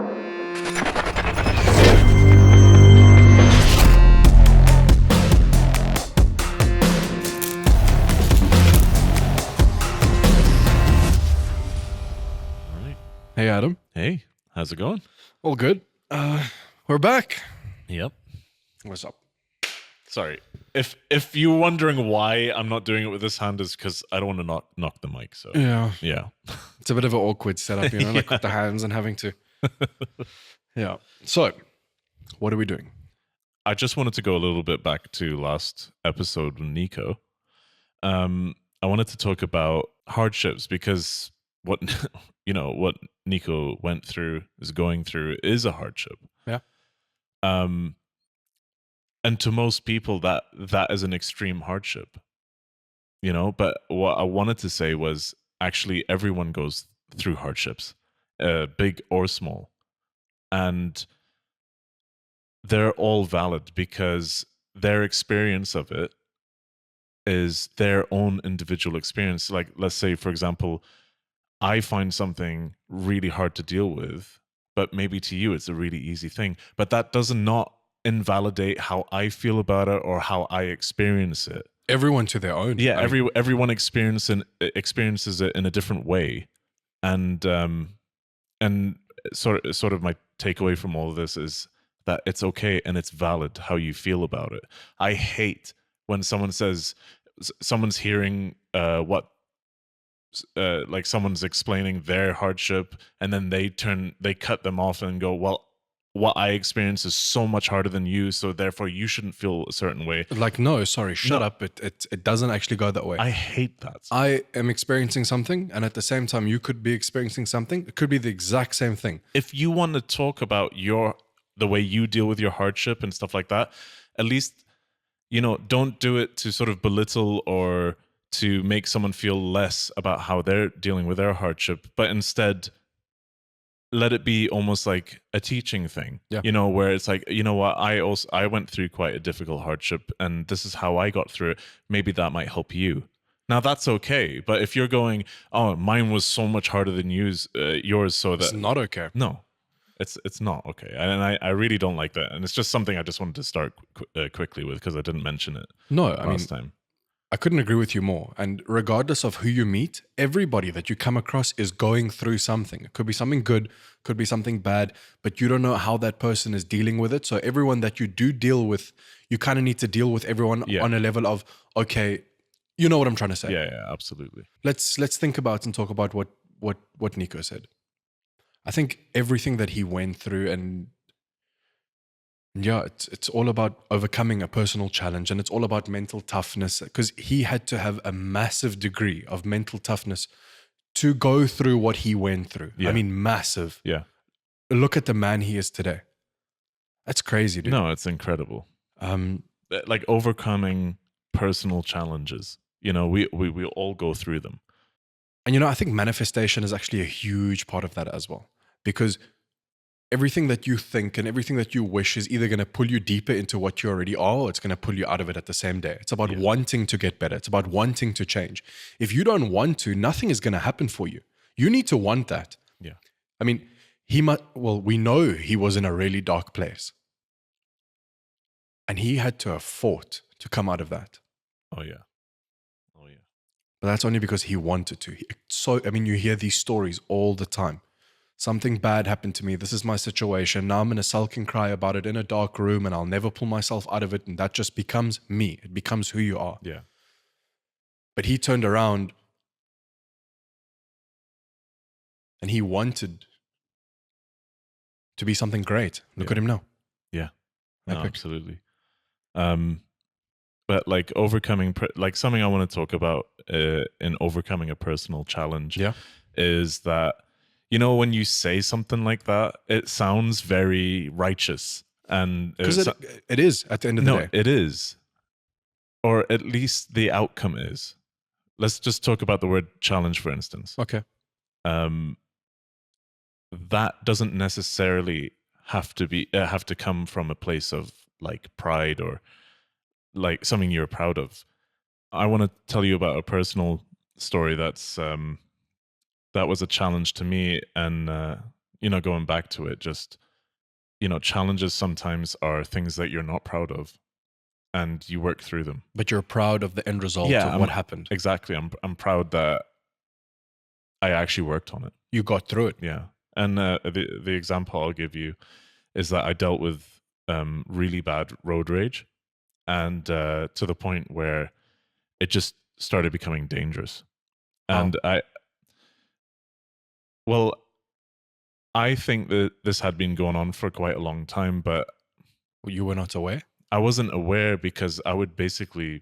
Hey, Adam. Hey, how's it going? All good. We're back. Yep. What's up? Sorry. If you're wondering why I'm not doing it with this hand, is because I don't want to knock the mic. So Yeah. It's a bit of an awkward setup, like with the hands and having to. Yeah. So, what are we doing? I just wanted to go a little bit back to last episode with Nico. I wanted to talk about hardships because what what Nico went through, is going through, is a hardship. Yeah. And to most people, that is an extreme hardship. But what I wanted to say was actually everyone goes through hardships, big or small, and they're all valid because their experience of it is their own individual experience. Like, let's say, for example, I find something really hard to deal with, but maybe to you it's a really easy thing. But that does not invalidate how I feel about it or how I experience it. Everyone to their own. Yeah, everyone experiences it in a different way, and sort of my takeaway from all of this is that it's okay and it's valid how you feel about it. I hate when someone says someone's hearing like someone's explaining their hardship, and then they cut them off and go, well, what I experience is so much harder than you, so therefore you shouldn't feel a certain way. Like, no, sorry, shut up. It doesn't actually go that way. I hate that. I am experiencing something, and at the same time, you could be experiencing something. It could be the exact same thing. If you want to talk about the way you deal with your hardship and stuff like that, at least, don't do it to sort of belittle or to make someone feel less about how they're dealing with their hardship, but instead let it be almost like a teaching thing. Yeah. Where it's like, what, I went through quite a difficult hardship and this is how I got through it. Maybe that might help you. Now that's okay, but if you're going, oh, mine was so much harder than yours, so that It's not okay. No, it's not okay, and I really don't like that, and it's just something I just wanted to start quickly with because I didn't mention it. Last time. I couldn't agree with you more. And regardless of who you meet, everybody that you come across is going through something. It could be something good, could be something bad, but you don't know how that person is dealing with it. So everyone that you do deal with, you kind of need to deal with everyone on a level of, okay, you know what I'm trying to say. Yeah, absolutely. Let's think about and talk about what Nico said. I think everything that he went through, and yeah, it's all about overcoming a personal challenge, and it's all about mental toughness, because he had to have a massive degree of mental toughness to go through what he went through. Yeah. I mean, massive. Yeah. Look at the man he is today. That's crazy, dude. No, it's incredible. Like overcoming personal challenges. We all go through them. And I think manifestation is actually a huge part of that as well, because everything that you think and everything that you wish is either going to pull you deeper into what you already are, or it's going to pull you out of it at the same day. It's about wanting to get better. It's about wanting to change. If you don't want to, nothing is going to happen for you. You need to want that. Yeah. I mean, we know he was in a really dark place. And he had to have fought to come out of that. Oh, yeah. But that's only because he wanted to. You hear these stories all the time. Something bad happened to me. This is my situation. Now I'm going to sulk and cry about it in a dark room, and I'll never pull myself out of it. And that just becomes me. It becomes who you are. Yeah. But he turned around and he wanted to be something great. Look at him now. Yeah. No, absolutely. But like overcoming, like something I want to talk about in overcoming a personal challenge is that, when you say something like that, it sounds very righteous. And because it is at the end of the day. No, it is. Or at least the outcome is. Let's just talk about the word challenge, for instance. Okay. That doesn't necessarily have to come from a place of like pride or like something you're proud of. I want to tell you about a personal story that was a challenge to me, and going back to it, just, challenges sometimes are things that you're not proud of, and you work through them. But you're proud of the end result Yeah, of what happened. exactly. I'm proud that I actually worked on it. You got through it. Yeah. And the example I'll give you is that I dealt with really bad road rage, and to the point where it just started becoming dangerous. Wow. And well, I think that this had been going on for quite a long time, but You were not aware? I wasn't aware because I would basically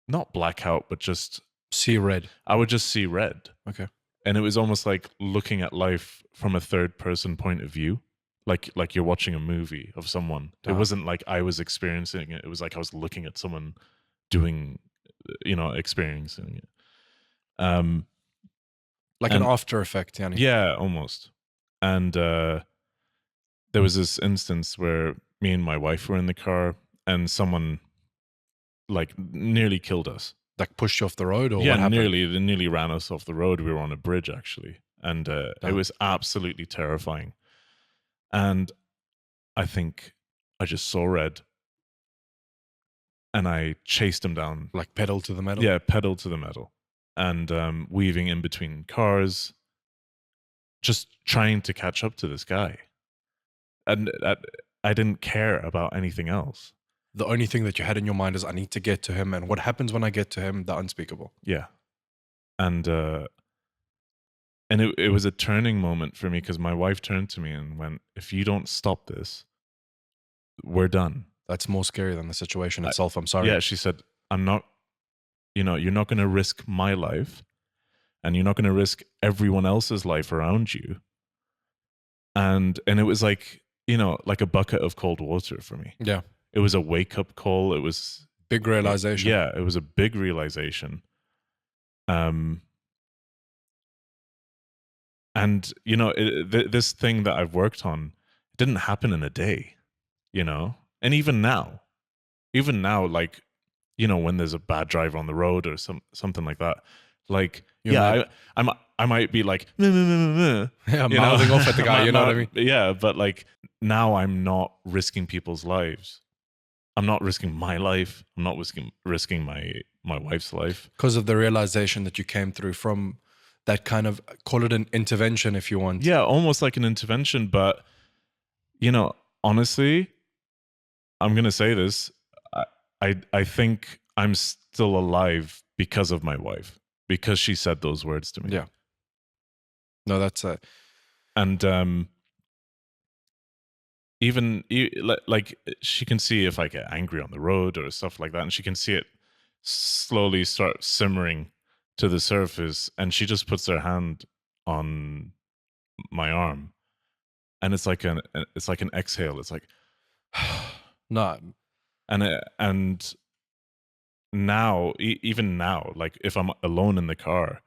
not black out, but just See red. I would just see red. Okay. And it was almost like looking at life from a third person point of view, like you're watching a movie of someone. It wasn't like I was experiencing it. It was like I was looking at someone doing, experiencing it. Like an after effect, Yanni. Yeah, almost. And there was this instance where me and my wife were in the car, and someone like nearly killed us. Like pushed you off the road, or Yeah, what happened? they nearly ran us off the road. We were on a bridge actually, and it was absolutely terrifying. And I think I just saw red, and I chased him down. Like pedal to the metal? Yeah, pedal to the metal, and weaving in between cars, just trying to catch up to this guy. And I didn't care about anything else. The only thing that you had in your mind is, I need to get to him, and what happens when I get to him, the unspeakable. Yeah. And it was a turning moment for me, because my wife turned to me and went, if you don't stop this, we're done. That's more scary than the situation itself. I'm sorry. Yeah, she said, I'm not, you're not going to risk my life, and you're not going to risk everyone else's life around you. And it was like, like a bucket of cold water for me. Yeah. It was a wake-up call. It was big realization. Yeah, it was a big realization. And this thing that I've worked on, it didn't happen in a day, and even now, like, when there's a bad driver on the road or something like that, like, I might be like, yeah, mouthing off at the guy, you know what I mean? Yeah, but like, now I'm not risking people's lives. I'm not risking my life. I'm not risking my wife's life. Because of the realization that you came through from that kind of, call it an intervention if you want. Yeah, almost like an intervention. But, honestly, I'm going to say this. I think I'm still alive because of my wife, because she said those words to me. Yeah. No, that's it. And even like, she can see if I get angry on the road or stuff like that, and she can see it slowly start simmering to the surface, and she just puts her hand on my arm, and it's like an exhale. It's like no. And now, even now, like, if I'm alone in the car,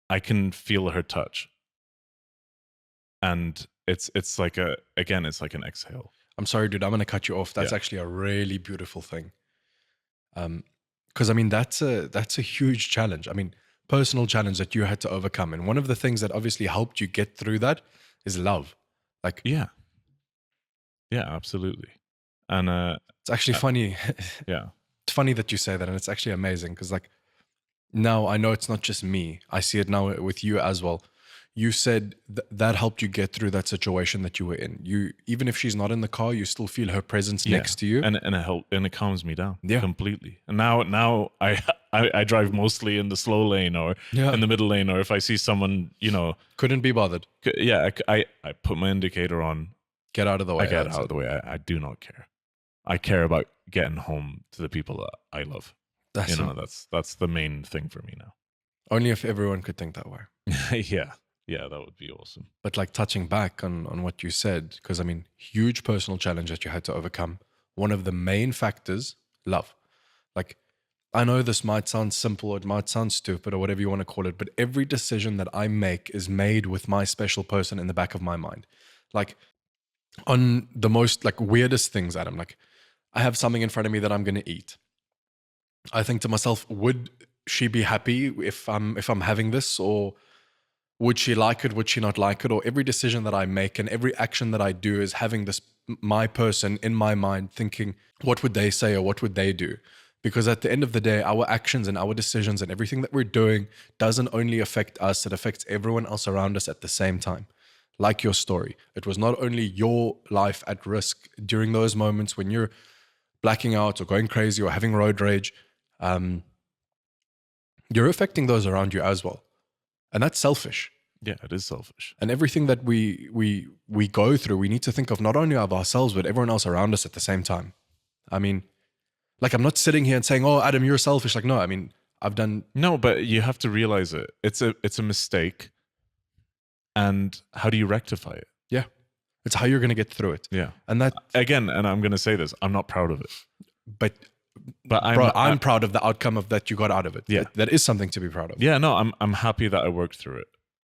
I can feel her touch, and it's like it's like an exhale. I'm sorry, dude, I'm going to cut you off. That's actually a really beautiful thing. Because I mean, that's a huge challenge. I mean, personal challenge that you had to overcome. And one of the things that obviously helped you get through that is love. Like, yeah, absolutely. And it's actually funny. Yeah, it's funny that you say that, and it's actually amazing because, like, now I know it's not just me. I see it now with you as well. You said that helped you get through that situation that you were in. You, even if she's not in the car, you still feel her presence next to you, and it calms me down completely. And now I drive mostly in the slow lane or in the middle lane, or if I see someone, couldn't be bothered. I put my indicator on. Get out of the way. I get out of the way. I do not care. I care about getting home to the people that I love. That's the main thing for me now. Only if everyone could think that way. Yeah, that would be awesome. But like, touching back on what you said, because I mean, huge personal challenge that you had to overcome. One of the main factors, love. Like, I know this might sound simple, or it might sound stupid, or whatever you want to call it, but every decision that I make is made with my special person in the back of my mind. Like, on the most like weirdest things, Adam, like, I have something in front of me that I'm going to eat. I think to myself, would she be happy if I'm having this, or would she like it? Would she not like it? Or every decision that I make and every action that I do is having this, my person in my mind thinking, what would they say or what would they do? Because at the end of the day, our actions and our decisions and everything that we're doing doesn't only affect us, it affects everyone else around us at the same time. Like your story. It was not only your life at risk during those moments when you're blacking out or going crazy or having road rage. You're affecting those around you as well. And that's selfish. Yeah, it is selfish. And everything that we go through, we need to think of not only of ourselves, but everyone else around us at the same time. I mean, like, I'm not sitting here and saying, oh, Adam, you're selfish. Like, no, I mean, I've done... No, but you have to realize it. It's a mistake. And how do you rectify it? Yeah. It's how you're going to get through it. Yeah. And that... Again, and I'm going to say this, I'm not proud of it. But I'm proud of the outcome of that you got out of it. Yeah. That is something to be proud of. Yeah, no, I'm happy that I worked through it.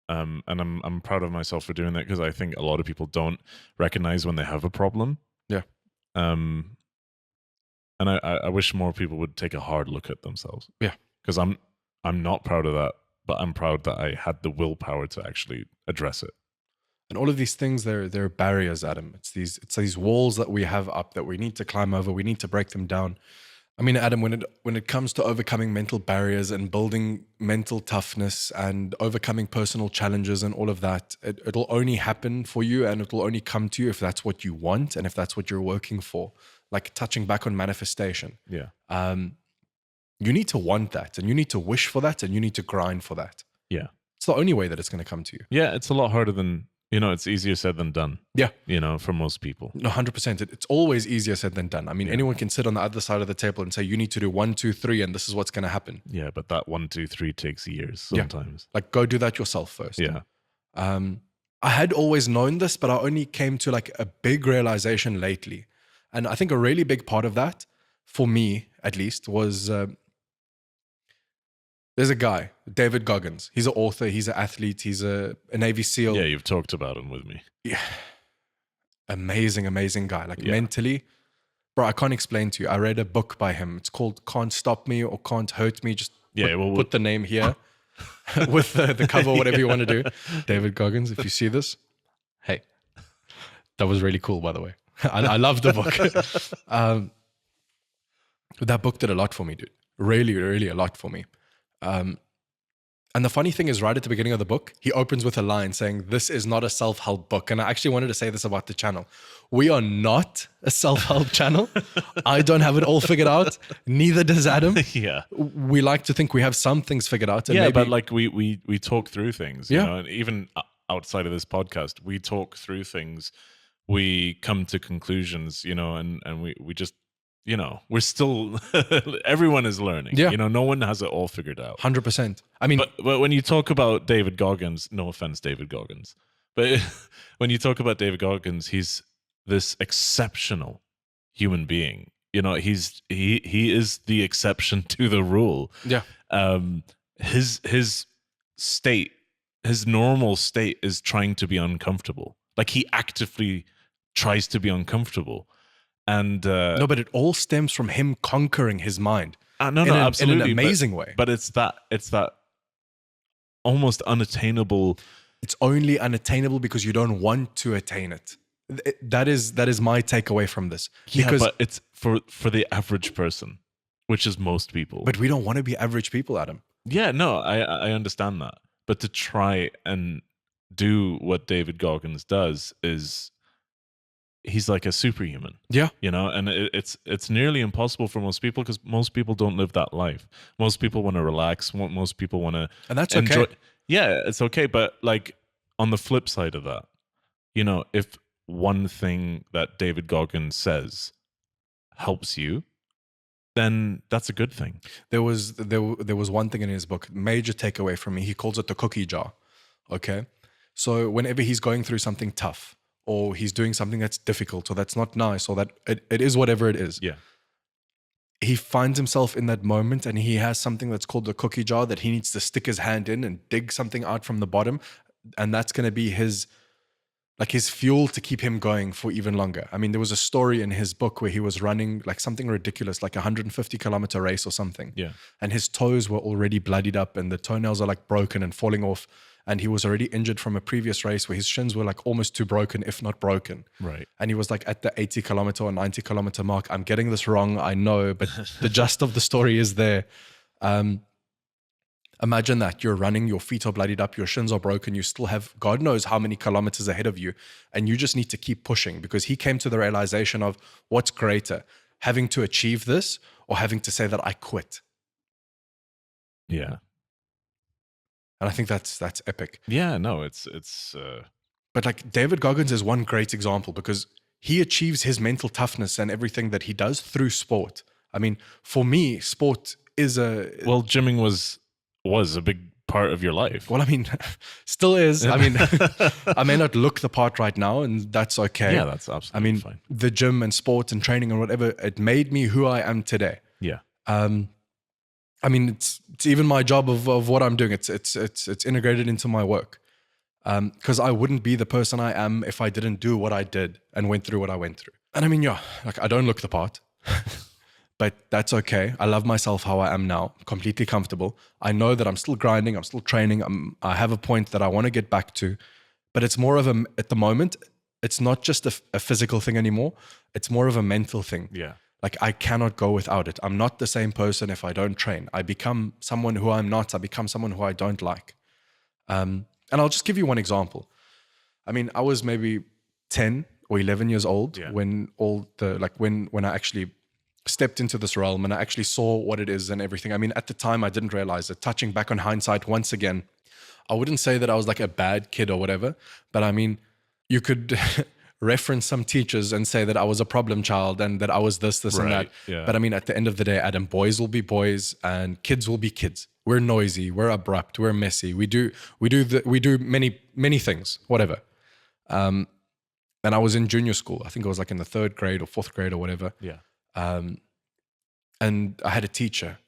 And I'm proud of myself for doing that, because I think a lot of people don't recognize when they have a problem. Yeah. And I wish more people would take a hard look at themselves. Yeah. Because I'm not proud of that, but I'm proud that I had the willpower to actually address it. And all of these things, they're barriers, Adam. It's these walls that we have up that we need to climb over. We need to break them down. I mean, Adam, when it comes to overcoming mental barriers and building mental toughness and overcoming personal challenges and all of that, it'll only happen for you and it'll only come to you if that's what you want and if that's what you're working for. Like touching back on manifestation. Yeah. You need to want that and you need to wish for that and you need to grind for that. Yeah. It's the only way that it's going to come to you. Yeah, it's a lot harder than, it's easier said than done. Yeah. For most people. No, 100%. It's always easier said than done. I mean, anyone can sit on the other side of the table and say, you need to do 1, 2, 3, and this is what's going to happen. Yeah, but that 1, 2, 3 takes years sometimes. Yeah. Like, go do that yourself first. Yeah. I had always known this, but I only came to like a big realization lately. And I think a really big part of that, for me at least, was there's a guy, David Goggins. He's an author, he's an athlete, he's a Navy SEAL. Yeah, you've talked about him with me. Yeah. Amazing guy. Like mentally, bro, I can't explain to you. I read a book by him. It's called Can't Stop Me or Can't Hurt Me. Just put the name here with the cover, whatever you want to do. David Goggins, if you see this, hey, that was really cool, by the way. I love the book. That book did a lot for me, dude. Really, really a lot for me. And the funny thing is, right at the beginning of the book, he opens with a line saying, this is not a self-help book. And I actually wanted to say this about the channel. We are not a self-help channel. I don't have it all figured out. Neither does Adam. Yeah. We like to think we have some things figured out. And but like we talk through things, you know, and even outside of this podcast, we talk through things. We come to conclusions, and we just, we're still, everyone is learning. Yeah. No one has it all figured out. 100%. I mean, but when you talk about David Goggins, no offense, David Goggins, but when you talk about David Goggins, he's this exceptional human being. He is the exception to the rule. Yeah. His state, his normal state is trying to be uncomfortable. Like he actively tries to be uncomfortable. And no, but it all stems from him conquering his mind. Absolutely, in an amazing way. But it's that almost unattainable. It's only unattainable because you don't want to attain it. That is my takeaway from this. Because but it's for the average person, which is most people. But we don't want to be average people, Adam. Yeah, no, I understand that. But to try and do what David Goggins does is, he's like a superhuman. Yeah. And it's nearly impossible for most people because most people don't live that life. Most people want to relax. Most people want to... And that's enjoy. okay. Yeah, it's okay. But like on the flip side of that, if one thing that David Goggins says helps you, then that's a good thing. There was one thing in his book, major takeaway from me. He calls it the cookie jar. Okay. So whenever he's going through something tough, or he's doing something that's difficult or that's not nice or that it is whatever it is. Yeah. He finds himself in that moment and he has something that's called the cookie jar that he needs to stick his hand in and dig something out from the bottom. And that's going to be his fuel to keep him going for even longer. I mean, there was a story in his book where he was running like something ridiculous, like a 150-kilometer race or something. Yeah. And his toes were already bloodied up and the toenails are like broken and falling off. and he was already injured from a previous race where his shins were like almost too broken, if not broken. Right. And he was like at the 80 kilometer or 90 kilometer mark. I'm getting this wrong, I know, but the gist of the story is there. Imagine that you're running, your feet are bloodied up, your shins are broken, you still have God knows how many kilometers ahead of you, and you just need to keep pushing, because he came to the realization of what's greater, having to achieve this or having to say that I quit. Yeah. And I think that's epic. Yeah, no, it's But like David Goggins is one great example, because he achieves his mental toughness and everything that he does through sport. I mean, for me, sport is well, gymming was a big part of your life. well, I mean, still is. I mean, I may not look the part right now, and that's okay. Yeah, that's absolutely I mean, fine. the gym and sport and training and whatever, it made me who I am today. Yeah. I mean, it's even my job of what I'm doing. It's integrated into my work. Because I wouldn't be the person I am if I didn't do what I did and went through what I went through. And I mean, yeah, like I don't look the part, but that's okay. I love myself how I am now, completely comfortable. I know that I'm still grinding, I'm still training. I have a point that I want to get back to, but it's more of at the moment, it's not just a physical thing anymore. It's more of a mental thing. Yeah. Like I cannot go without it. I'm not the same person if I don't train. I become someone who I'm not. I become someone who I don't like. And I'll just give you one example. I mean, I was maybe 10 or 11 years old when when I actually stepped into this realm and I actually saw what it is and everything. I mean, at the time I didn't realize it. Touching back on hindsight once again, I wouldn't say that I was like a bad kid or whatever, but I mean, you could reference some teachers and say that I was a problem child and that I was this, and that. Yeah. But I mean, at the end of the day, Adam, boys will be boys and kids will be kids. We're noisy, we're abrupt, we're messy. We do many things, whatever. And I was in junior school. I think I was like in the 3rd grade or 4th grade or whatever. Yeah. And I had a teacher.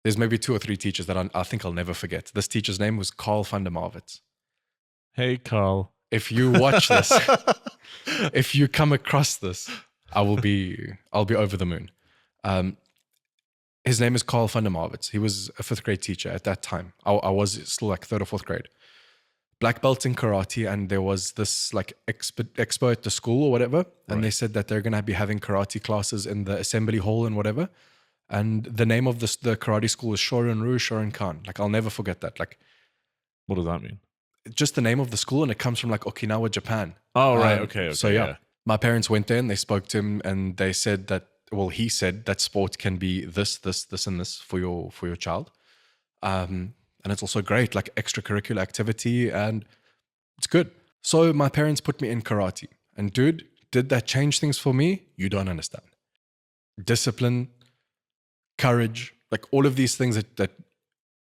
There's maybe 2 or 3 teachers that I think I'll never forget. This teacher's name was Carl van der Marwitz. Hey, Carl. If you watch this, if you come across this, I'll be over the moon. His name is Carl van der Marwitz. He was a 5th grade teacher at that time. I was still like 3rd or 4th grade. Black belt in karate, and there was this like expo at the school or whatever, and they said that they're going to be having karate classes in the assembly hall and whatever. And the name of the karate school is Shorin-ryu Shorin-kan. Like I'll never forget that. Like, what does that mean? Just the name of the school, and it comes from like Okinawa, Japan. Oh, right. Okay. So yeah, my parents went there and they spoke to him, and they said that, well, he said that sport can be this, and this for your child. And it's also great, like extracurricular activity, and it's good. So my parents put me in karate, and dude, did that change things for me? You don't understand. Discipline, courage, like all of these things that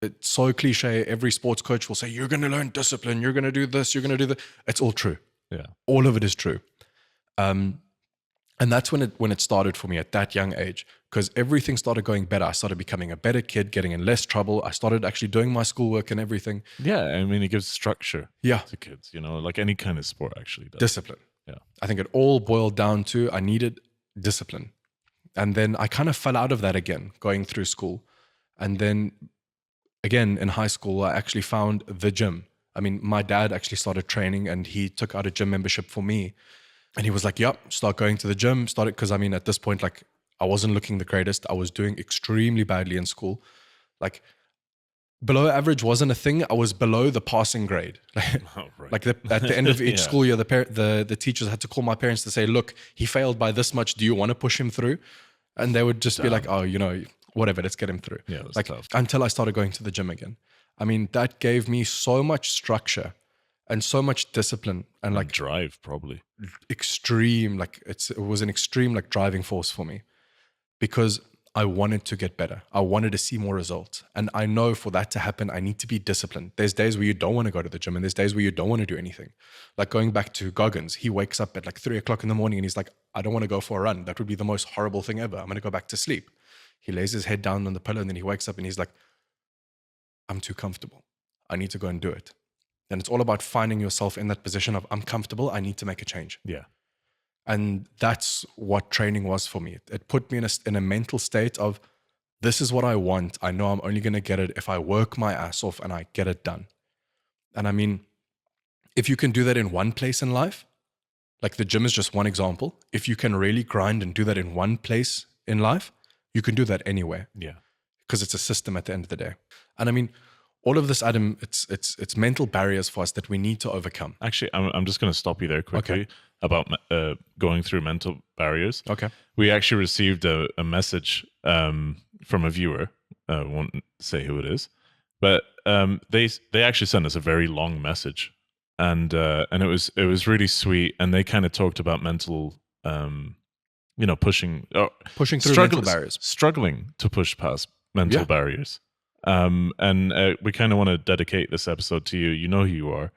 it's so cliche. Every sports coach will say, you're going to learn discipline, you're going to do this, you're going to do that. It's all true. Yeah. All of it is true. And that's when it started for me at that young age, because everything started going better. I started becoming a better kid, getting in less trouble. I started actually doing my schoolwork and everything. Yeah. I mean, it gives structure to kids, like any kind of sport actually does. Discipline. Yeah. I think it all boiled down to I needed discipline. And then I kind of fell out of that again, going through school. And then again, in high school, I actually found the gym. I mean, my dad actually started training and he took out a gym membership for me. And he was like, yep, start going to the gym. Started, because I mean, at this point, like I wasn't looking the greatest. I was doing extremely badly in school. Like below average wasn't a thing. I was below the passing grade. Like at the end of each school year, the teachers had to call my parents to say, look, he failed by this much. Do you want to push him through? And they would just be like, oh, whatever, let's get him through. Yeah, that's like tough. Until I started going to the gym again. I mean, that gave me so much structure and so much discipline and like drive, probably extreme. Like it was an extreme like driving force for me, because I wanted to get better. I wanted to see more results. And I know for that to happen, I need to be disciplined. There's days where you don't want to go to the gym, and there's days where you don't want to do anything. Like going back to Goggins, he wakes up at like 3 o'clock in the morning and he's like, I don't want to go for a run. That would be the most horrible thing ever. I'm going to go back to sleep. He lays his head down on the pillow and then he wakes up and he's like, I'm too comfortable. I need to go and do it. And it's all about finding yourself in that position of, I'm comfortable, I need to make a change. Yeah. And that's what training was for me. It put me in a mental state of, This is what I want. I know I'm only going to get it if I work my ass off and I get it done. And I mean, if you can do that in one place in life, like the gym is just one example. If you can really grind and do that in one place in life, you can do that anywhere. Yeah. Because it's a system at the end of the day. And I mean, all of this, Adam, it's mental barriers for us that we need to overcome. Actually, I'm just going to stop you there quickly about going through mental barriers. Okay. We actually received a message from a viewer. I won't say who it is, but they actually sent us a very long message, and it was really sweet. And they kind of talked about mental, pushing through mental barriers, struggling to push past mental barriers. And we kind of want to dedicate this episode to you. You know who you are.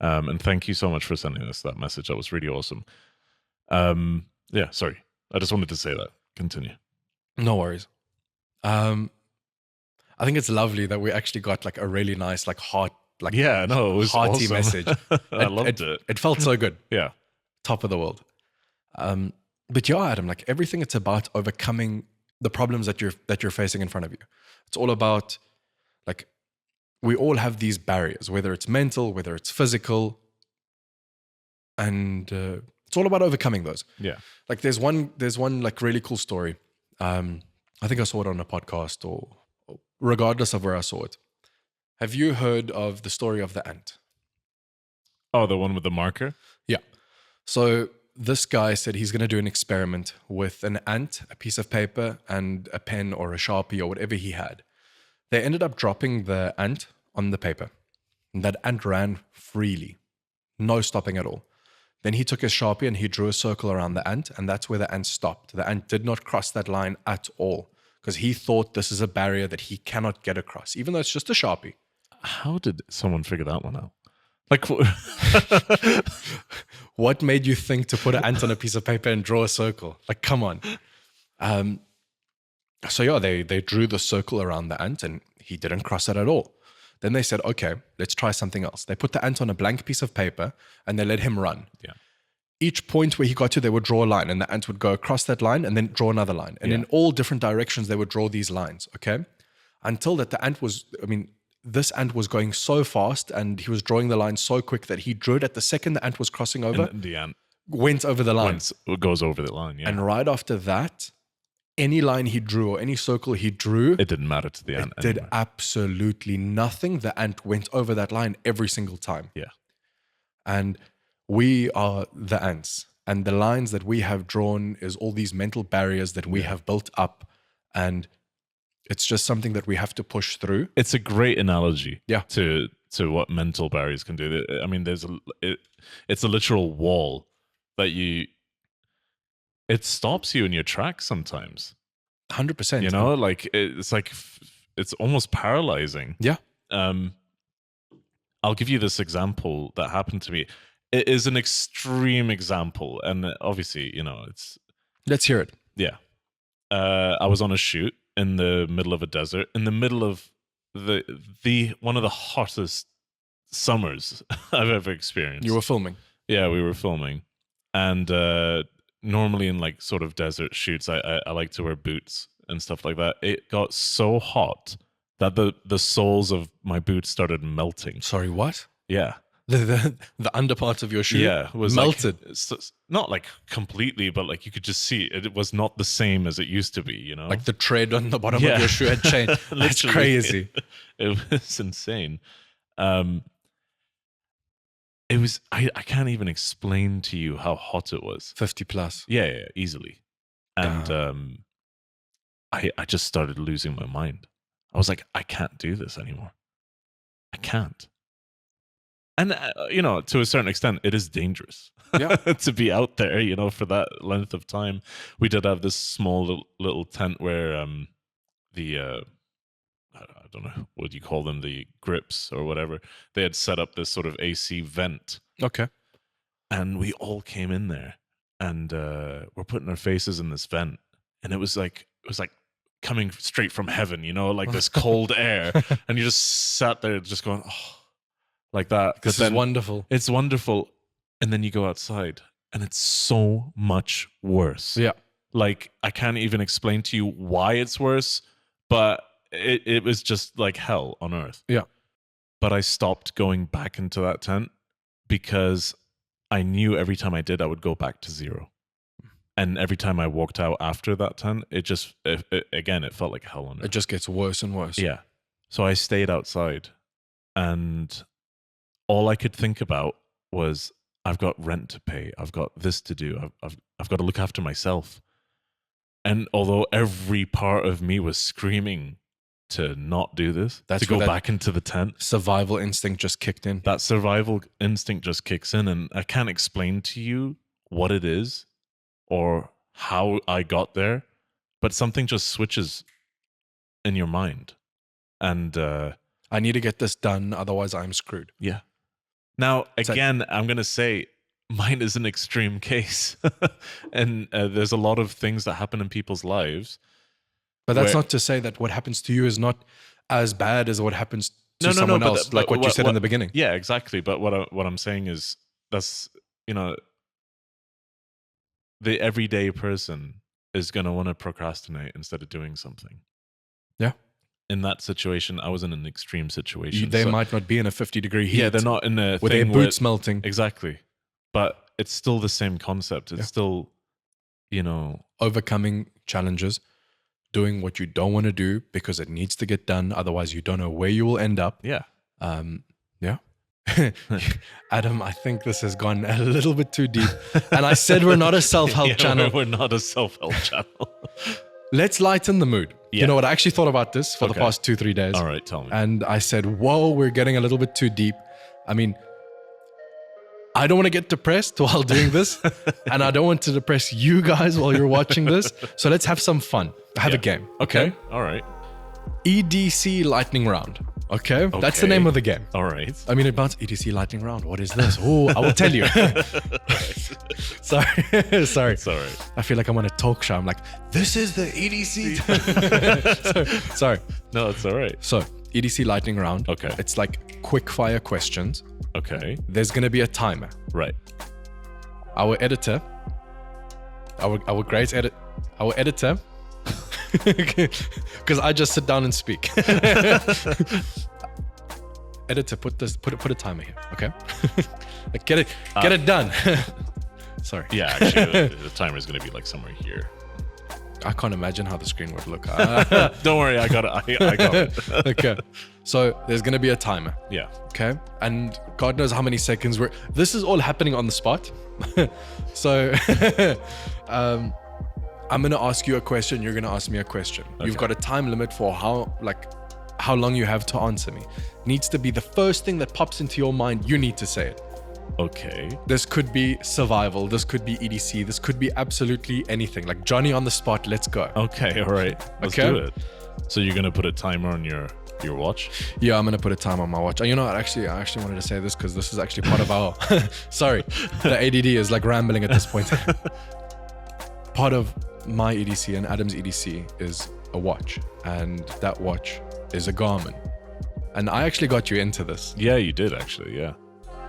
And thank you so much for sending us that message. That was really awesome. Yeah, sorry. I just wanted to say that. Continue. No worries. I think it's lovely that we actually got like a really nice, like heart, like it was hearty awesome. message. I loved it. It felt so good. Yeah. Top of the world. But yeah, Adam, like everything, it's about overcoming the problems that you're facing in front of you. It's all about, like, we all have these barriers, whether it's mental, whether it's physical, and it's all about overcoming those. Yeah. Like there's one like really cool story. I think I saw it on a podcast, or regardless of where I saw it. Have you heard of the story of the ant? Oh, the one with the marker? Yeah. So this guy said he's going to do an experiment with an ant, a piece of paper, and a pen or a Sharpie or whatever he had. They ended up dropping the ant on the paper. And that ant ran freely, no stopping at all. Then he took his Sharpie and he drew a circle around the ant, and that's where the ant stopped. The ant did not cross that line at all because he thought this is a barrier that he cannot get across, even though it's just a Sharpie. How did someone figure that one out? Like, what made you think to put an ant on a piece of paper and draw a circle? Like, come on. So yeah, they drew the circle around the ant and he didn't cross it at all. Then they said, okay, let's try something else. They put the ant on a blank piece of paper and they let him run. Yeah. Each point where he got to, they would draw a line, and the ant would go across that line and then draw another line. And in all different directions, they would draw these lines, okay? Until that the ant was, this ant was going so fast and he was drawing the line so quick that he drew it at the second the ant was crossing over. And the ant went over the line. Goes over the line, yeah. And right after that, any line he drew or any circle he drew, it didn't matter to the ant. It did absolutely nothing. The ant went over that line every single time. Yeah. And we are the ants. And the lines that we have drawn is all these mental barriers that we have built up. And it's just something that we have to push through. It's a great analogy to what mental barriers can do. I mean, it's a literal wall that it stops you in your tracks sometimes. 100%. You know, like it's almost paralyzing. Yeah. I'll give you this example that happened to me. It is an extreme example, and obviously, it's. Let's hear it. Yeah. I was on a shoot in the middle of a desert, in the middle of the one of the hottest summers I've ever experienced. You were filming. Yeah, we were filming. And normally in like sort of desert shoots, I like to wear boots and stuff like that. It got so hot that the soles of my boots started melting. Sorry, what? Yeah. The underparts of your shoe was melted. Like, not like completely, but like you could just see it was not the same as it used to be, Like the tread on the bottom of your shoe had changed. That's crazy. It was insane. It was, I can't even explain to you how hot it was. 50 plus. Yeah, easily. And I just started losing my mind. I was like, I can't do this anymore. I can't. And, to a certain extent, it is dangerous to be out there, for that length of time. We did have this small little tent where I don't know, what do you call them? The grips or whatever. They had set up this sort of AC vent. Okay. And we all came in there and we're putting our faces in this vent. And it was like coming straight from heaven, like this cold air. And you just sat there just going, oh, like that. This is wonderful. It's wonderful. And then you go outside and it's so much worse. Yeah. Like, I can't even explain to you why it's worse, but it was just like hell on earth. Yeah. But I stopped going back into that tent because I knew every time I did, I would go back to zero. And every time I walked out after that tent, it felt like hell on earth. It just gets worse and worse. Yeah. So I stayed outside, and all I could think about was, I've got rent to pay. I've got this to do. I've got to look after myself. And although every part of me was screaming to not do this, to go back into the tent, survival instinct just kicked in. that survival instinct just kicks in. And I can't explain to you what it is or how I got there, but something just switches in your mind. And I need to get this done, otherwise I'm screwed. Yeah. Now, again, I'm going to say mine is an extreme case. And there's a lot of things that happen in people's lives. But that's not to say that what happens to you is not as bad as what happens to someone else, like what you said in the beginning. Yeah, exactly. But what I'm saying is, that's, the everyday person is going to want to procrastinate instead of doing something. Yeah. In that situation, I was in an extreme situation. They might not be in a 50-degree heat. Yeah, they're not in a with their boots melting. Exactly. But it's still the same concept. It's still, overcoming challenges, doing what you don't want to do because it needs to get done. Otherwise, you don't know where you will end up. Yeah. Yeah. Adam, I think this has gone a little bit too deep. And I said we're not a self-help channel. We're not a self-help channel. Let's lighten the mood. Yeah. You know what? I actually thought about this for the past 2-3 days. All right, tell me. And I said, whoa, we're getting a little bit too deep. I mean, I don't want to get depressed while doing this. And I don't want to depress you guys while you're watching this. So let's have some fun. Have a game. Okay? All right. EDC Lightning Round. Okay? That's the name of the game. All right. I mean, about EDC Lightning Round. What is this? Oh, I will tell you. Sorry. Sorry. It's all right. I feel like I'm on a talk show. I'm like, this is the EDC. Sorry. No, it's all right. So, EDC Lightning Round. Okay. It's like quick fire questions. Okay. There's going to be a timer. Right. Our editor, our great our editor, because I just sit down and speak. Editor, put a timer here, okay? Get it done. Sorry. Yeah, actually, the timer is going to be like somewhere here. I can't imagine how the screen would look. Don't worry, I got it. I got it. Okay. So there's going to be a timer. Yeah. Okay. And God knows how many seconds this is all happening on the spot. So I'm going to ask you a question. You're going to ask me a question. Okay. You've got a time limit for how long you have to answer me. Needs to be the first thing that pops into your mind. You need to say it. Okay. This could be survival. This could be EDC. This could be absolutely anything. Like Johnny on the spot. Let's go. Okay. All right. Let's do it. So you're going to put a timer on your watch? Yeah, I'm going to put a timer on my watch. You know what? Actually, I actually wanted to say this because this is actually part of our... Sorry. The ADD is like rambling at this point. Part of my EDC and Adam's EDC is a watch. And that watch is a Garmin. And I actually got you into this. Yeah, you did actually. Yeah.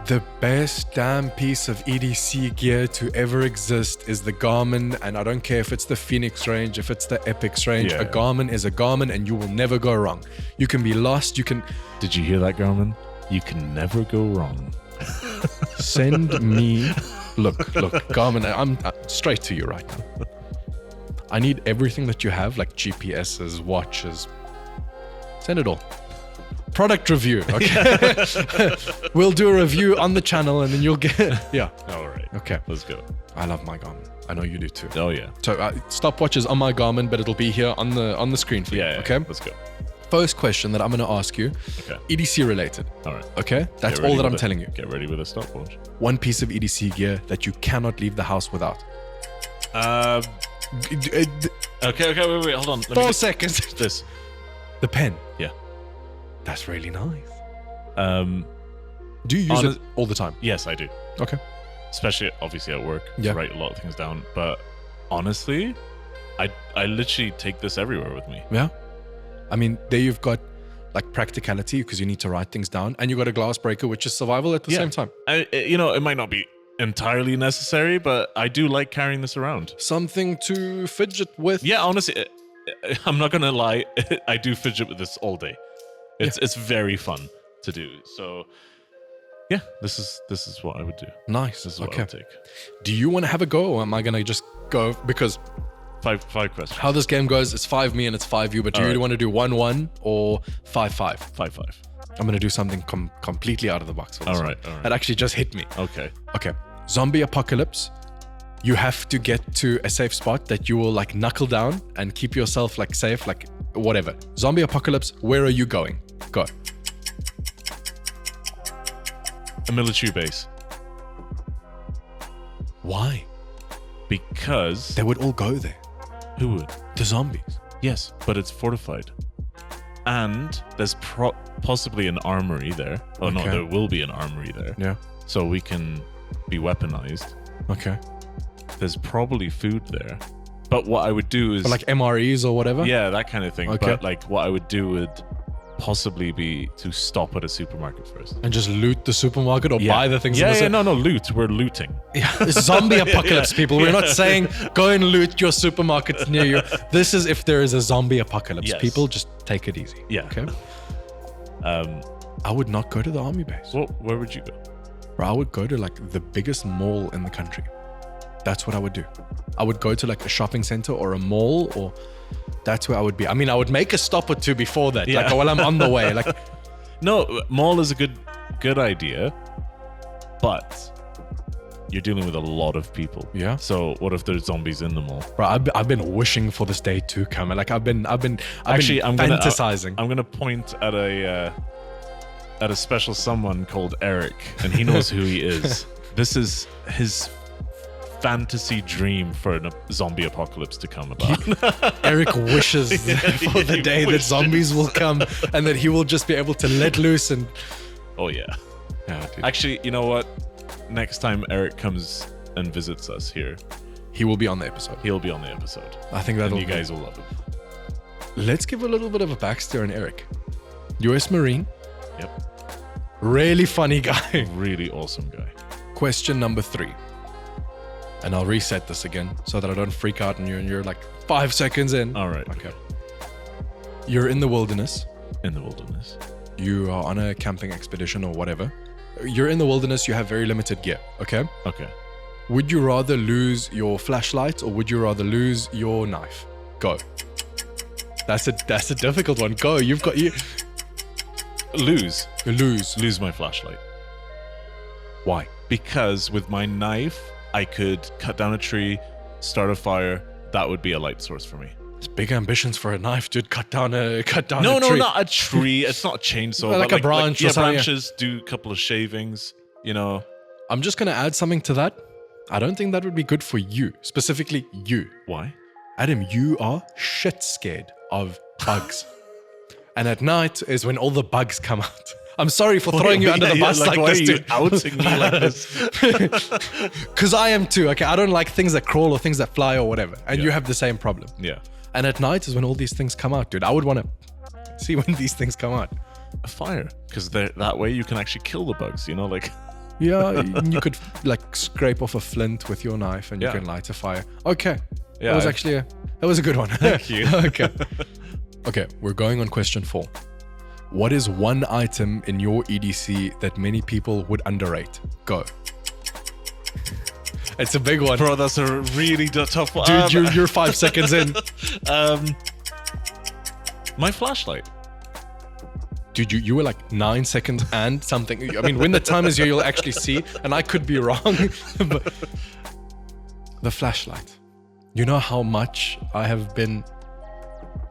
The best damn piece of EDC gear to ever exist is the Garmin, and I don't care if it's the Phoenix range, if it's the Epix range, a Garmin is a Garmin and you will never go wrong. You can be lost, you can... Did you hear that, Garmin? You can never go wrong. Send me... Look, Garmin, I'm straight to you right now. I need everything that you have, like GPSs, watches. Send it all. Product review, okay? We'll do a review on the channel and then you'll get... Yeah. All right. Okay. Let's go. I love my Garmin. I know you do too. Oh, yeah. So stopwatch is on my Garmin, but it'll be here on the screen for you. Yeah, okay? Let's go. First question that I'm going to ask you, EDC related. All right. Okay? That's all that I'm telling you. Get ready with a stopwatch. One piece of EDC gear that you cannot leave the house without. Okay, wait, hold on. 4 seconds. This. The pen. Yeah. That's really nice. Do you use it all the time? Yes, I do. Okay. Especially, obviously, at work. Yeah. Write a lot of things down. But honestly, I literally take this everywhere with me. Yeah. I mean, there you've got like practicality because you need to write things down, and you got a glass breaker, which is survival at the same time. It might not be entirely necessary, but I do like carrying this around. Something to fidget with. Yeah, honestly, I'm not gonna lie, I do fidget with this all day. It's very fun to do. So yeah, this is what I would do. Nice. This is what I would take. Do you want to have a go, or am I gonna just go? Because Five questions. how this game goes, it's 5 me and it's 5 you. But do you Alright. want to do 1-1 or 5-5? 5. I'm gonna do something completely out of the box. For this All one. right. That actually just hit me. Okay. Okay. Zombie apocalypse. You have to get to a safe spot that you will like knuckle down and keep yourself like safe, like whatever. Zombie apocalypse. Where are you going? Go. A military base. Why? Because They would all go there. who would? The zombies. Yes, but it's fortified. And there's possibly an armory there. Oh no, Okay. there will be an armory there. Yeah. So we can be weaponized. Okay. There's probably food there. But what I would do is But like MREs or whatever. yeah, that kind of thing. Okay. But like what I would do would possibly be to stop at a supermarket first. And just loot the supermarket or buy the things. Yeah, in the no, loot. We're looting. It's zombie apocalypse, people. We're not saying go and loot your supermarkets near you. This is if there is a zombie apocalypse. Yes. People, just take it easy. Yeah. Okay. I would not go to the army base. Well, where would you go? Or I would go to like the biggest mall in the country. That's what I would do. I would go to like a shopping center or a mall, or that's where I would be. I mean, I would make a stop or two before that. Yeah. Like while I'm on the way. Like No, mall is a good idea, but you're dealing with a lot of people. Yeah. So what if there's zombies in the mall? bro, I've been wishing for this day to come. Like I've been Actually, I'm fantasizing. I'm gonna point at a special someone called Eric, and he knows who he is. This is his fantasy dream for a zombie apocalypse to come about. Eric wishes for the He day that wishes. zombies will come and that he will just be able to let loose and Oh yeah. yeah, dude. Actually, you know what? Next time Eric comes and visits us here, He will be on the episode. he'll be on the episode. I think And that'll you guys will love him. Let's give a little bit of a backstory on Eric. US Marine, Yep. really funny guy. Really awesome guy. Question number 3. And I'll reset this again so that I don't freak out on you and you're like 5 seconds in. All right. Okay. You're in the wilderness. In the wilderness. You are on a camping expedition or whatever. You're in the wilderness. You have very limited gear. Okay. Okay. Would you rather lose your flashlight or would you rather lose your knife? Go. That's a difficult one. Go. You Lose lose. my flashlight. Why? Because with my knife, I could cut down a tree, start a fire. That would be a light source for me. It's big ambitions for a knife, dude. Cut down a No, tree. not a tree. It's not a chainsaw. Like but a branch or something, yeah. branches, do a couple of shavings, you know. I'm just gonna add something to that. I don't think that would be good for you, specifically you. Why? Adam, you are shit scared of bugs. And at night is when all the bugs come out. I'm sorry for throwing you under the bus like why this, are you dude. outing me like this? Because I am too. Okay, I don't like things that crawl or things that fly or whatever. And you have the same problem. Yeah. And at night is when all these things come out, dude. I would want to see when these things come out. A fire. Because that way you can actually kill the bugs, you know, like... Yeah, you could like scrape off a flint with your knife and you Yeah. can light a fire. Okay. Yeah, That was I- actually that was a good one. Thank you. Okay. Okay, we're going on question 4. What is one item in your EDC that many people would underrate? Go. It's a big one. Bro, that's a really tough one. Dude, you're 5 seconds in. My flashlight. Dude, you were like 9 seconds and something. I mean, when the time is here, you'll actually see, and I could be wrong. But the flashlight. You know how much I have been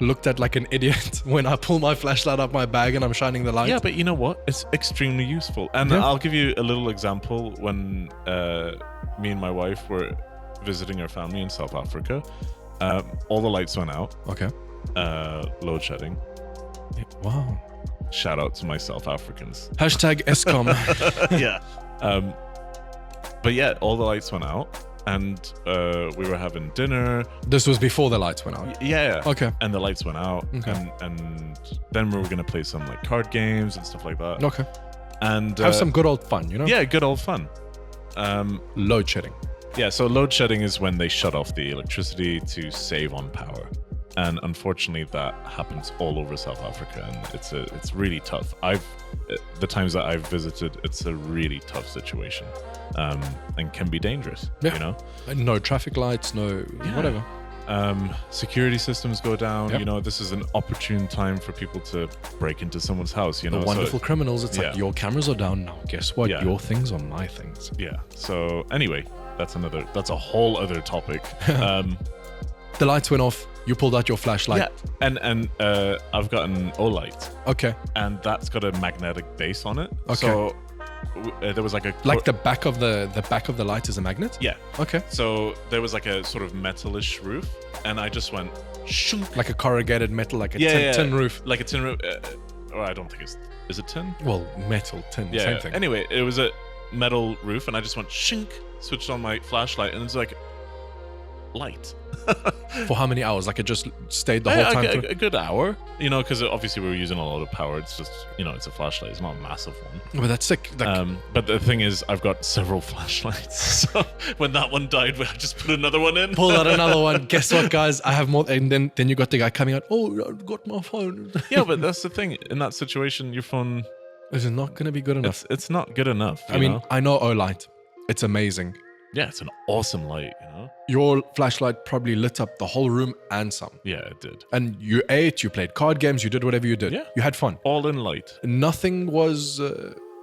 looked at like an idiot when I pull my flashlight up my bag and I'm shining the light? Yeah, but you know what? It's extremely useful. And Yeah. I'll give you a little example. When me and my wife were visiting our family in South Africa, all the lights went out. Okay. Load shedding. Wow. Shout out to my South Africans. Hashtag ESCOM. Yeah. But yeah, all the lights went out. And we were having dinner. This was before the lights went out. Yeah. Okay. And the lights went out. Okay. And then we were going to play some like card games and stuff like that. Okay. And Have some good old fun, you know? yeah, good old fun. Load shedding. Yeah, so load shedding is when they shut off the electricity to save on power. And unfortunately, that happens all over South Africa, and it's really tough. The times that I've visited, it's a really tough situation, and can be dangerous. Yeah. You know, And no traffic lights, no whatever. Security systems go down. Yep. You know, this is an opportune time for people to break into someone's house. You know, The wonderful criminals. It's like yeah. your cameras are down now. Guess what? Yeah. Your things are my things. Yeah. So anyway, that's a whole other topic. The lights went off. You pulled out your flashlight. Yeah, and I've got an Olight, Okay. and that's got a magnetic base on it. Okay. So there was like a Like the back of the light is a magnet. yeah. Okay. So there was like a sort of metalish roof, and I just went shunk. Like a corrugated metal, like a Yeah, tin roof. like a tin roof. Or I don't think is it tin? Well, metal, tin, Yeah. same thing. Anyway, it was a metal roof, and I just went shink. Switched on my flashlight, and it's like light. For how many hours? Like it just stayed the whole time through? A good hour, you know, because obviously we were using a lot of power. It's just, you know, it's a flashlight. It's not a massive one. But that's sick. Like, But the thing is, I've got several flashlights. So when that one died, I just put another one in. pull out another one. Guess what, guys? I have more. And then you got the guy coming out. Oh, I've got my phone. Yeah, but that's the thing. In that situation, your phone, This is not going to be good enough. it's not good enough. I mean, know? I know Olight. It's amazing. Yeah, it's an awesome light, you know? Your flashlight probably lit up the whole room and some. Yeah, it did. And you ate, you played card games, you did whatever you did. Yeah. You had fun. All in light. Nothing was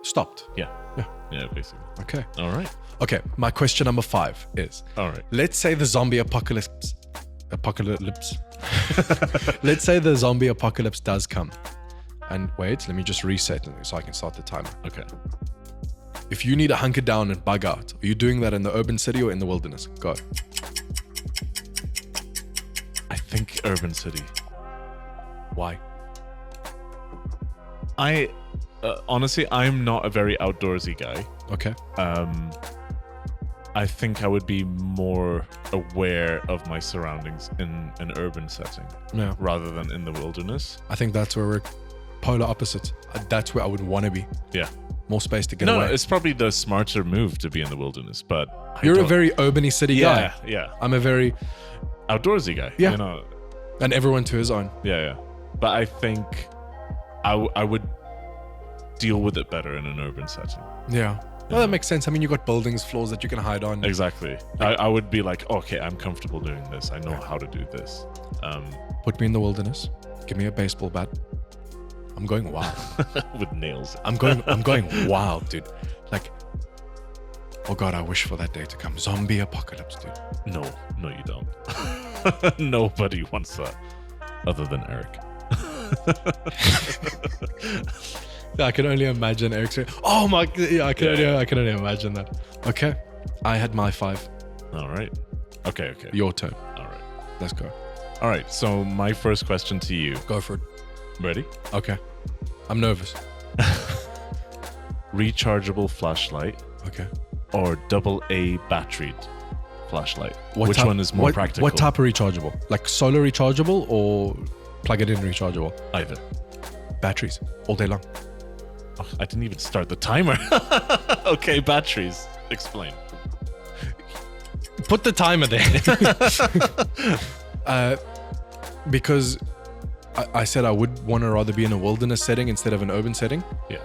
stopped. Yeah. Yeah. Yeah, basically. Okay. All right. Okay. My question number 5 is, All right. let's say the zombie apocalypse. Let's say the zombie apocalypse does come. And wait, let me just reset it so I can start the timer. Okay. If you need to hunker down and bug out, are you doing that in the urban city or in the wilderness? Go. I think urban city. Why? I honestly, I'm not a very outdoorsy guy. Okay. I think I would be more aware of my surroundings in an urban setting Yeah. rather than in the wilderness. I think that's where we're polar opposites. That's where I would want to be. Yeah. More space to get No, away. it's probably the smarter move to be in the wilderness, but You're a very urban-y city yeah, guy. yeah, I'm a very, outdoorsy guy. Yeah. You know, and everyone to his own. yeah. But I think I would deal with it better in an urban setting. Yeah. Well, that makes sense. I mean, you got buildings, floors that you can hide on. Exactly. I would be like, okay, I'm comfortable doing this. I know how to do this. Put me in the wilderness. Give me a baseball bat. I'm going wild. With nails. I'm going wild, dude. Like, oh God, I wish for that day to come. Zombie apocalypse, dude. No, you don't. Nobody wants that, other than Eric. I can only imagine Eric saying, "Oh my, yeah, I can only imagine that." Okay, I had my 5. All right. Okay. Your turn. All right. Let's go. All right. So my first question to you. Go for it. Ready? Okay. I'm nervous. Rechargeable flashlight Okay. or AA batteried flashlight? Which one is more practical? What type of rechargeable? Like solar rechargeable or plug it in rechargeable? Either. Batteries all day long. Oh, I didn't even start the timer. Okay, batteries. Explain. Put the timer there. Because I said I would want to rather be in a wilderness setting instead of an urban setting. Yeah.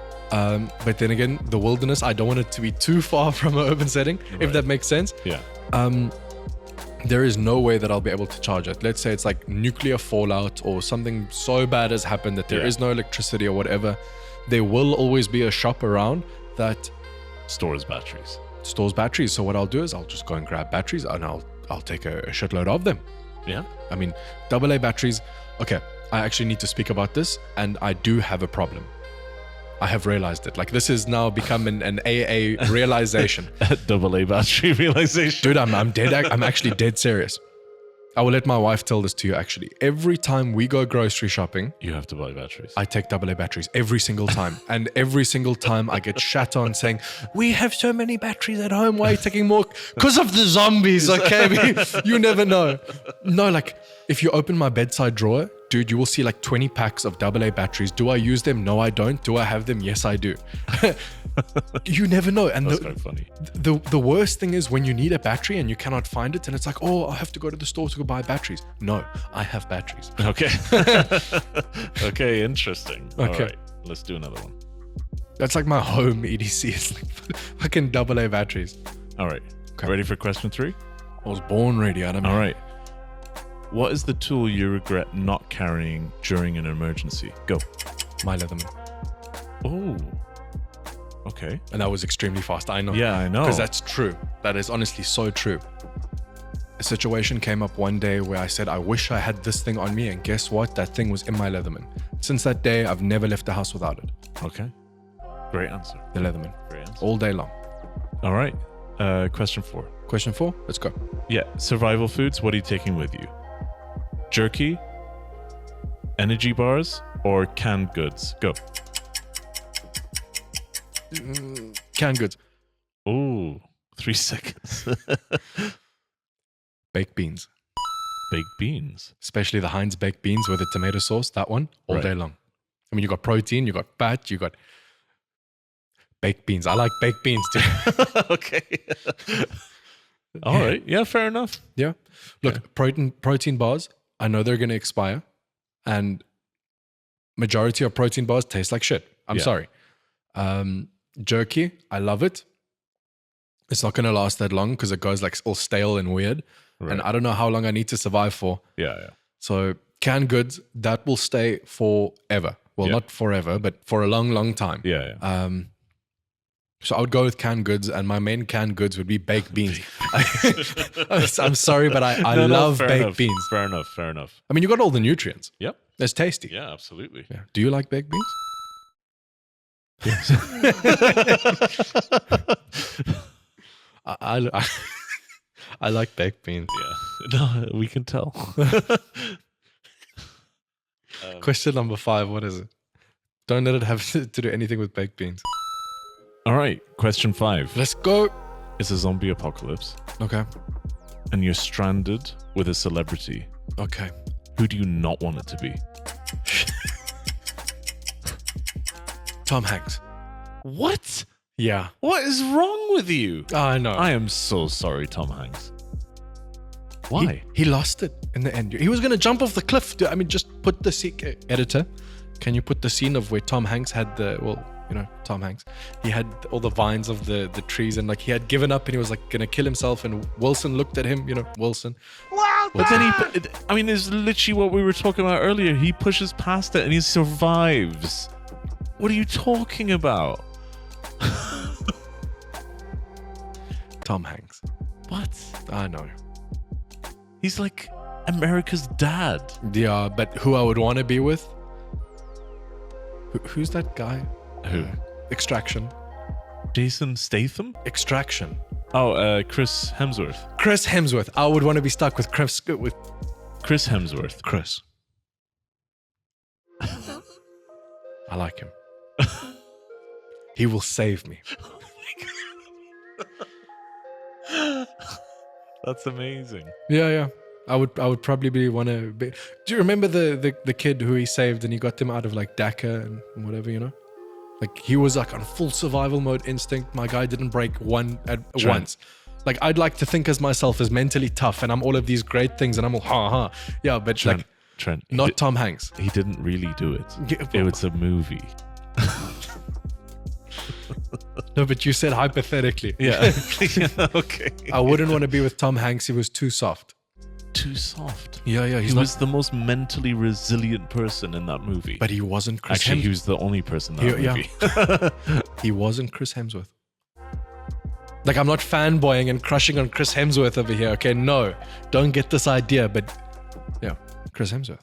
But then again, the wilderness, I don't want it to be too far from an urban setting, if Right. that makes sense. Yeah. There is no way that I'll be able to charge it. Let's say it's like nuclear fallout or something so bad has happened that there Yeah. is no electricity or whatever. There will always be a shop around that Stores batteries. stores batteries. So what I'll do is I'll just go and grab batteries and I'll take a shitload of them. Yeah. I mean, AA batteries. Okay, I actually need to speak about this, and I do have a problem. I have realized it. Like, this has now become an AA realization. AA battery realization. Dude, I'm actually dead serious. I will let my wife tell this to you, actually. Every time we go grocery shopping, You have to buy batteries. I take AA batteries every single time. And every single time I get shat on saying, we have so many batteries at home. Why are you taking more? Because of the zombies, okay? You never know. No, like, if you open my bedside drawer, dude, you will see like 20 packs of AA batteries. Do I use them? No, I don't. Do I have them? Yes, I do. You never know. And That's quite funny. the worst thing is when you need a battery and you cannot find it, and it's like, oh, I have to go to the store to go buy batteries. No, I have batteries. Okay. Okay, interesting. Okay. All right, let's do another one. That's like my home EDC. It's like fucking AA batteries. All right. Okay. Ready for question 3? I was born ready. I don't know. All right. What is the tool you regret not carrying during an emergency? Go. My Leatherman. Oh. Okay. And that was extremely fast. I know. Yeah, I know. Because that's true. That is honestly so true. A situation came up one day where I said, I wish I had this thing on me. And guess what? That thing was in my Leatherman. Since that day, I've never left the house without it. Okay. Great answer. The Leatherman. Great answer. All day long. All right. Question 4. Question 4. Let's go. Yeah. Survival foods. What are you taking with you? Jerky, energy bars, or canned goods? Go. Canned goods. Oh, 3 seconds. Baked beans. Baked beans. Especially the Heinz baked beans with the tomato sauce. That one. All Right. day long. I mean, you got protein, you got fat, you got baked beans. I like baked beans too. Okay. All right. Yeah, fair enough. Yeah. Look, protein bars, I know they're going to expire, and majority of protein bars taste like shit. I'm Yeah. sorry. Jerky, I love it. It's not going to last that long because it goes like all stale and weird. Right. And I don't know how long I need to survive for. Yeah. So canned goods, that will stay forever. Well, Yeah. not forever, but for a long, long time. Yeah. So I would go with canned goods, and my main canned goods would be baked beans. I'm sorry, but I No, love fair baked enough. beans. Fair enough. I mean, you got all the nutrients. Yep. It's tasty. Yeah, absolutely. Yeah. Do you like baked beans? Yes. I like baked beans. Yeah. No, we can tell. Question number 5. What is it? Don't let it have to do anything with baked beans. All right. Question 5. Let's go. It's a zombie apocalypse, Okay. and you're stranded with a celebrity. Okay. Who do you not want it to be? Tom Hanks. What? Yeah. What is wrong with you? I know. I am so sorry, Tom Hanks. Why? He lost it in the end. He was going to jump off the cliff. I mean, just put the editor. Can you put the scene of where Tom Hanks had Tom Hanks. He had all the vines of the trees, and like he had given up and he was like going to kill himself. And Wilson looked at him, Wilson. But then it's literally what we were talking about earlier. He pushes past it and he survives. What are you talking about? Tom Hanks. What? I know. He's like America's dad. Yeah, but who I would want to be with? Who's that guy? Who? Extraction. Jason Statham? Extraction. Oh, Chris Hemsworth. Chris Hemsworth. I would want to be stuck with Chris. Chris Hemsworth. Chris. I like him. He will save me. That's amazing. Yeah. I would probably want to be. Do you remember the kid who he saved and he got them out of like Dhaka and whatever, Like he was like on full survival mode instinct. My guy didn't break one at once. Like I'd like to think as myself as mentally tough, and I'm all of these great things, and I'm all yeah, but Trent, like Trent. not Tom Hanks. He didn't really do it. Yeah, It was a movie. No, but you said hypothetically. Yeah. Okay. I wouldn't want to be with Tom Hanks. He was too soft. Too soft. Yeah. He was the most mentally resilient person in that movie. But he wasn't Chris Actually, Hemsworth. he was the only person in that movie. He wasn't Chris Hemsworth. Like, I'm not fanboying and crushing on Chris Hemsworth over here. Okay, no. Don't get this idea. But yeah, Chris Hemsworth.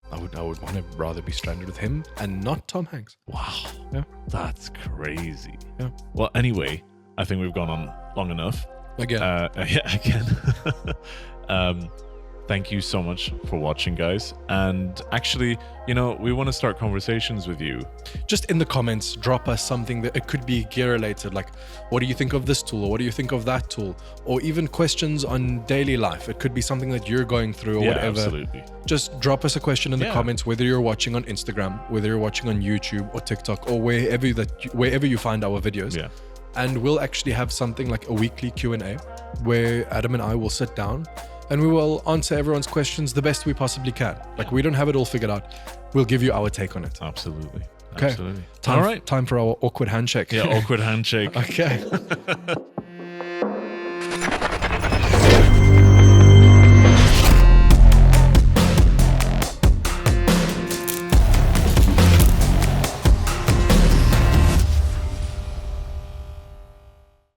I would want to rather be stranded with him and not Tom Hanks. Wow. Yeah. That's crazy. Yeah. Well, anyway, I think we've gone on long enough. Again. Yeah, again. Thank you so much for watching, guys. And actually, you know, we want to start conversations with you. Just in the comments, drop us something that it could be gear related, like what do you think of this tool, or what do you think of that tool, or even questions on daily life. It could be something that you're going through or Yeah, whatever. absolutely. Just drop us a question in the Yeah. comments, whether you're watching on Instagram, whether you're watching on YouTube or TikTok, or wherever you find our videos. Yeah. And we'll actually have something like a weekly Q&A where Adam and I will sit down and we will answer everyone's questions the best we possibly can. Like, we don't have it all figured out. We'll give you our take on it. Absolutely. Okay. Absolutely. Time, All right. Time for our awkward handshake. Yeah, awkward handshake. Okay.